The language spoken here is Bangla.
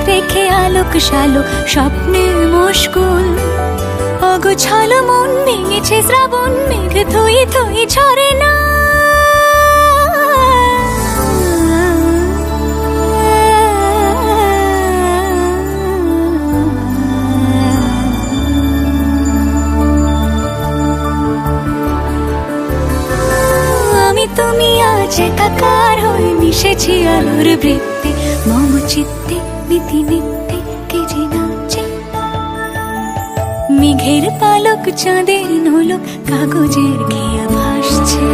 রেখে আলোক শালোক স্বপ্নে মশগুল। অগোছালো মন ভেঙেছে শ্রাবণ মেঘ থই থই ঝরে না। তুমি আজ একাকার হয়ে মিশেছি আলোর বৃত্তে, মম চিত্তে নীতি নিত্যে কে যে নাচে। মেঘের পালক চাঁদের নোলক কাগজের খেয়া ভাসছে।